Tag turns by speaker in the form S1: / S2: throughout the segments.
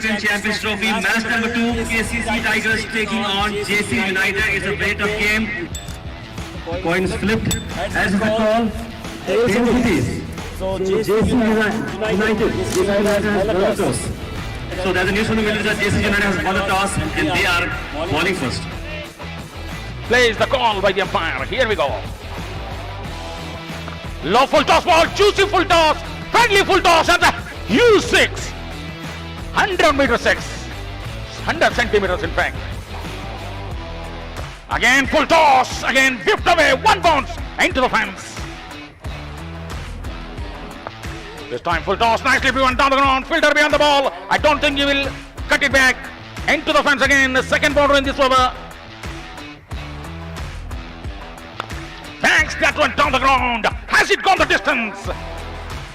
S1: Federation Champions Trophy. Match number 2, KCC Tigers taking on JC United. It's a very tough game. Coins flipped. As is the call, it is. So JC United has won the toss. So there's a news from the middle that JC United has won the toss and they are bowling first.
S2: Plays the call by the umpire. Here we go. Low full toss ball, juicy full toss, friendly full toss at the huge 6. 100 meter 6. 100 centimeters in fact. Again full toss, again whipped away, one bounce into the fence. This time full toss, nicely driven down the ground, fielder behind the ball. I don't think he will cut it back. Into the fence again, the second boundary in this over. Thanks, that went down the ground. Has it gone the distance?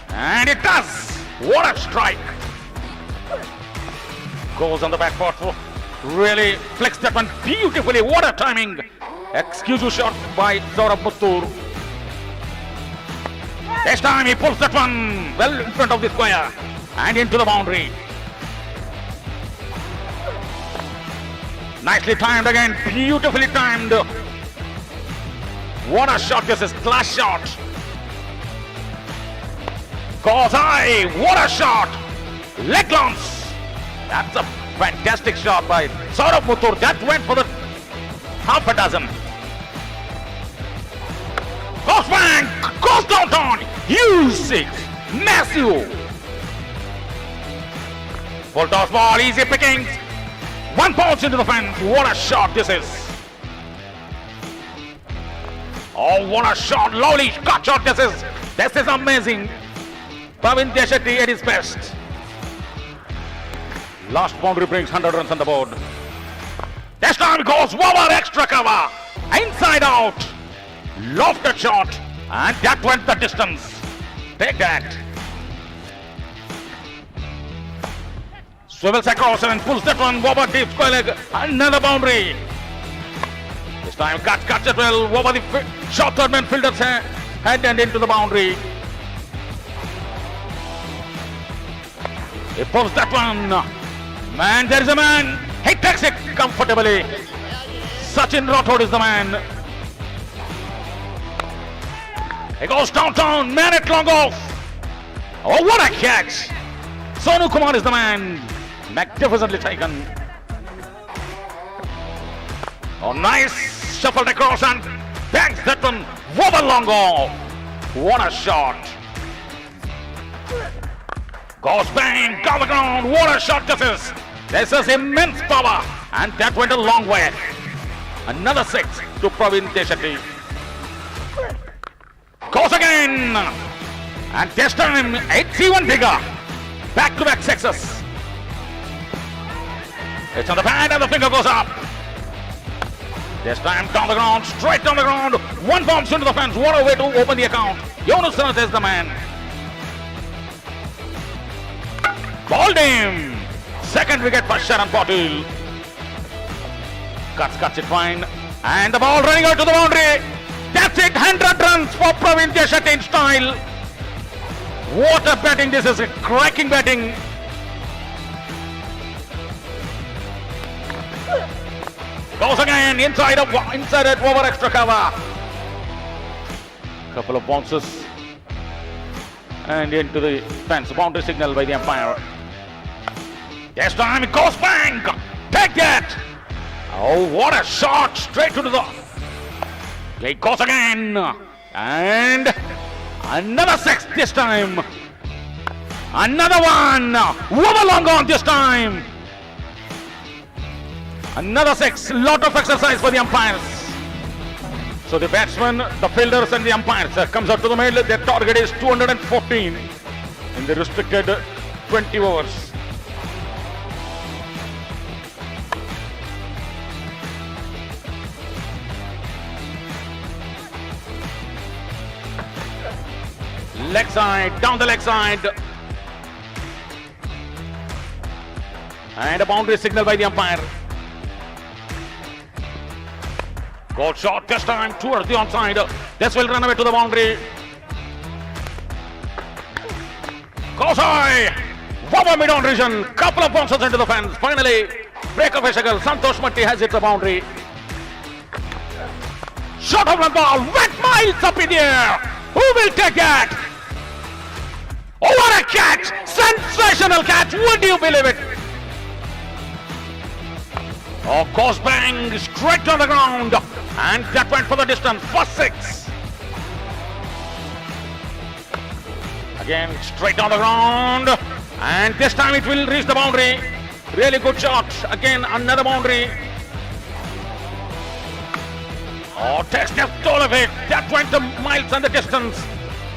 S2: And it does. What a strike. Goes on the back foot. Really flicks that one beautifully. What a timing. Exclusive shot by Saurabh Muttur. This time he pulls that one well in front of the square and into the boundary. Nicely timed again. Beautifully timed. What a shot this is, class shot. Goes high, what a shot. Leg glance. That's a fantastic shot by Saurabh Muttur. That went for the half a dozen. Goes bang, goes downtown. Huge 6, massive. Full toss ball, easy pickings. One bounce into the fence. What a shot this is. Oh, what a shot, lovely cut shot this is. This is amazing. Praveen Deshetty at his best. Last boundary brings 100 runs on the board. This time goes over extra cover. Inside out. Lofted shot. And that went the distance. Take that. Swivels across and pulls that one over deep square leg. Another boundary. This time cuts it well over the short third man fielder's head and into the boundary. He pulls that one. Man, there is a man. He takes it comfortably. Sachin Rathod is the man. He goes downtown. Man at long off. Oh, what a catch. Sonu Kumar is the man. Magnificently taken. Oh, nice. Shuffled across and bangs that one over long off. What a shot. Goes bang down the ground. What a shot this is. This is immense power. And that went a long way. Another 6 to Praveen Deshetty. Goes again. And this time it's even bigger. Back-to-back 6s. It's on the pad and the finger goes up. This time down the ground, straight down the ground. One bounce into the fence. What a way to open the account. Jonas Sanath is the man. Balled him. Second wicket for Sharan Patil. Cuts it fine. And the ball running out to the boundary. That's it. 100 runs for Praveen Deshetty in style. What a batting this is. Cracking batting. Goes again inside it over extra cover. Couple of bounces and into the fence. Boundary signal by the umpire. This time it goes bang. Take that. Oh, what a shot. Straight to the. It goes again. And another 6 this time. Another one. Over long on this time. Another 6, lot of exercise for the umpires. So the batsmen, the fielders and the umpires comes out to the middle. Their target is 214 in the restricted 20 overs. Leg side, down the leg side. And a boundary signal by the umpire. Goal shot this time towards the onside. This will run away to the boundary. Goes high. Wow, mid-on region. Couple of bounces into the fence. Finally, break of a circle. Santosh Matti has hit the boundary. Shot of the ball. Went miles up in the air. Who will take that? Oh, what a catch! Sensational catch. Would you believe it? Oh, goes bang straight on the ground. And that went for the distance. For 6. Again, straight on the ground. And this time it will reach the boundary. Really good shot. Again, another boundary. Oh, takes the toll of it. That went the miles and the distance.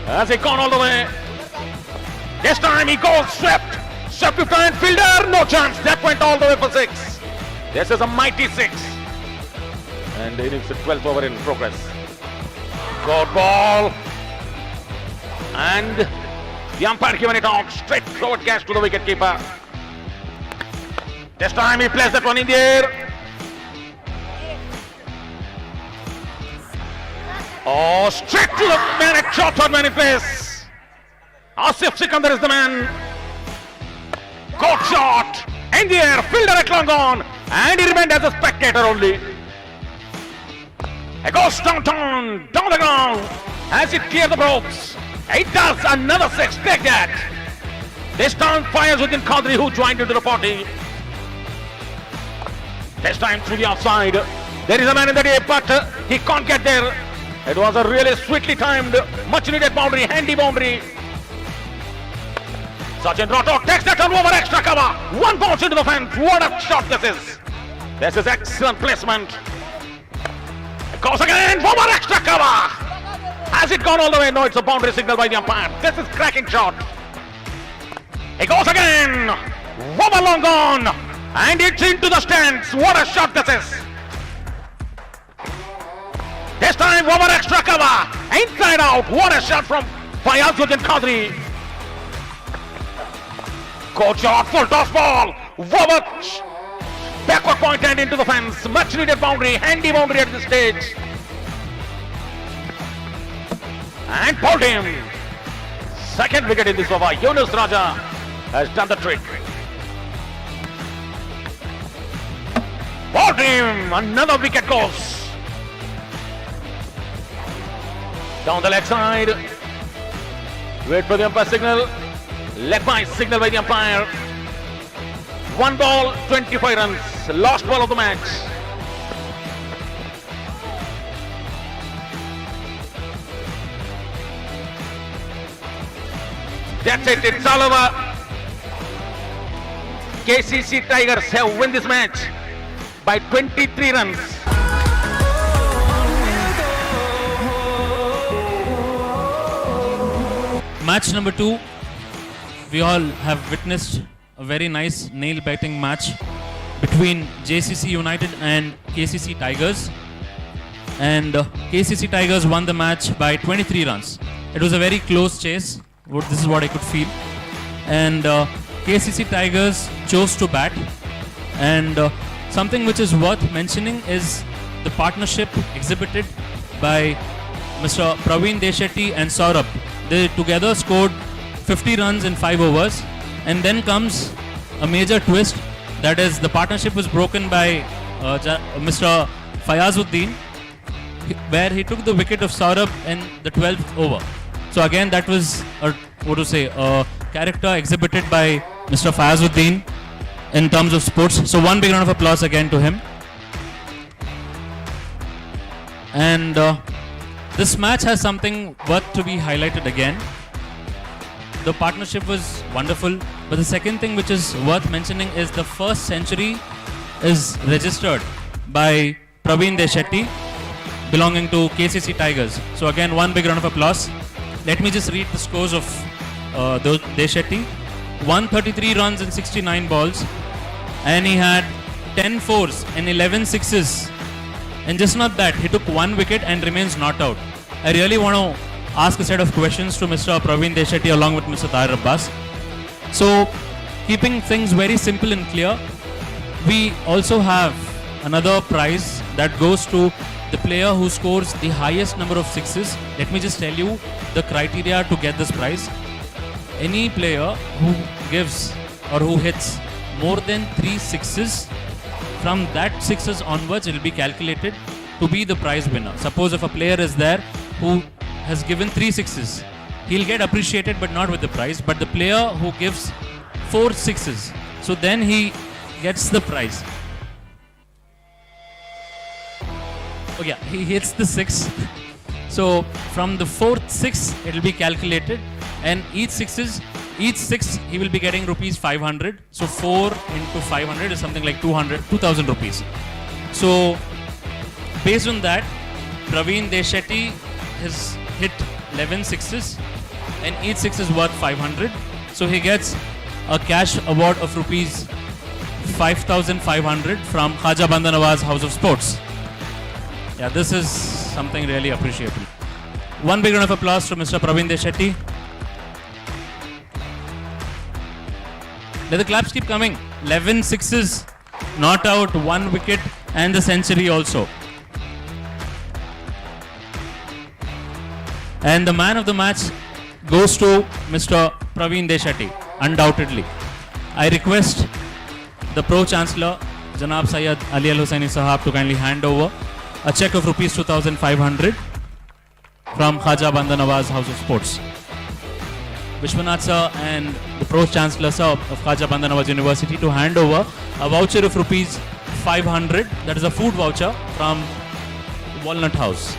S2: Has he gone all the way? This time he goes swept. Swept to try and fielder. No chance. That went all the way for 6. This is a mighty 6. And it is the 12th over in progress. Good ball. And the umpire given it out. Straight forward catch to the wicket keeper. This time he plays that one in the air. Oh, straight to the man at short third man in place. Asif Sikandar is the man. Good shot. In the air. Fielder at long on. And he remained as a spectator only. It goes down the ground. As it clears the ropes. It does. Another 6. Take that. This time fires within Qadri, who joined into the party. This time through the outside. There is a man in the deep, but he can't get there. It was a really sweetly timed, much needed boundary, handy boundary. Sachin Rathod takes that on over extra cover. One bounce into the fence. What a shot this is. This is excellent placement. It goes again over extra cover. Has it gone all the way? No, it's a boundary signal by the umpire. This is cracking shot. It goes again. Over long on. And it's into the stands. What a shot this is. This time over extra cover. Inside out. What a shot from Fayazuddin Qadri. Good shot. Full toss ball. Over backward point and into the fence. Much needed boundary. Handy boundary at this stage. And pulled him. Second wicket in this over. Yunus Raja has done the trick. Pulled him. Another wicket goes. Down the leg side. Wait for the umpire signal. Leg by signal by the umpire. 1 ball, 25 runs. Last ball of the match. That's it. It's all over. KCC Tigers have won this match by 23 runs.
S3: Match number 2, we all have witnessed a very nice nail-biting match between JCC United and KCC Tigers. And KCC Tigers won the match by 23 runs. It was a very close chase. This is what I could feel. And KCC Tigers chose to bat. And something which is worth mentioning is the partnership exhibited by Mr. Praveen Deshetty and Saurabh. They together scored 50 runs in 5 overs. And then comes a major twist, that is the partnership was broken by Mr. Fayazuddin, where he took the wicket of Saurabh in the 12th over. So again, that was a character exhibited by Mr. Fayazuddin in terms of sports. So one big round of applause again to him. And this match has something worth to be highlighted again. The partnership was wonderful, but the second thing which is worth mentioning is the first century is registered by Praveen Deshetty, belonging to KCC Tigers. So again, one big round of applause. Let me just read the scores of Deshetty. 133 runs in 69 balls, and he had 10 fours and 11 sixes. And just not that, he took 1 wicket and remains not out. I really want to ask a set of questions to Mr. Praveen Deshetty along with Mr. Tahir Abbas. So, keeping things very simple and clear, we also have another prize that goes to the player who scores the highest number of sixes. Let me just tell you the criteria to get this prize. Any player who gives or who hits more than 3 sixes, from that sixes onwards it will be calculated to be the prize winner. Suppose if a player is there who has given 3 sixes, he'll get appreciated but not with the prize. But the player who gives 4 sixes, so then he gets the prize. Oh yeah, he hits the 6. So from the 4th 6 it will be calculated, and each 6 he will be getting rupees 500. So 4 into 500 is something like 2,000 rupees. So based on that, Praveen Deshetty has hit 11 sixes, and each 6 is worth 500. So he gets a cash award of rupees 5,500 from Khaja Bandha Nawaz House of Sports. Yeah, this is something really appreciable. One big round of applause to Mr. Praveen Deshetty. Let the claps keep coming. 11 sixes, not out, 1 wicket, and the century also. And the man of the match goes to Mr. Praveen Deshetty, undoubtedly. I request the Pro Chancellor, Janab Syed Ali Al Hussaini Sahab, to kindly hand over a cheque of rupees 2,500 from Khaja Bandha Nawaz House of Sports. Vishwanath sir and the Pro Chancellor sir of Khaja Bandha Nawaz University to hand over a voucher of rupees 500, that is a food voucher from Walnut House.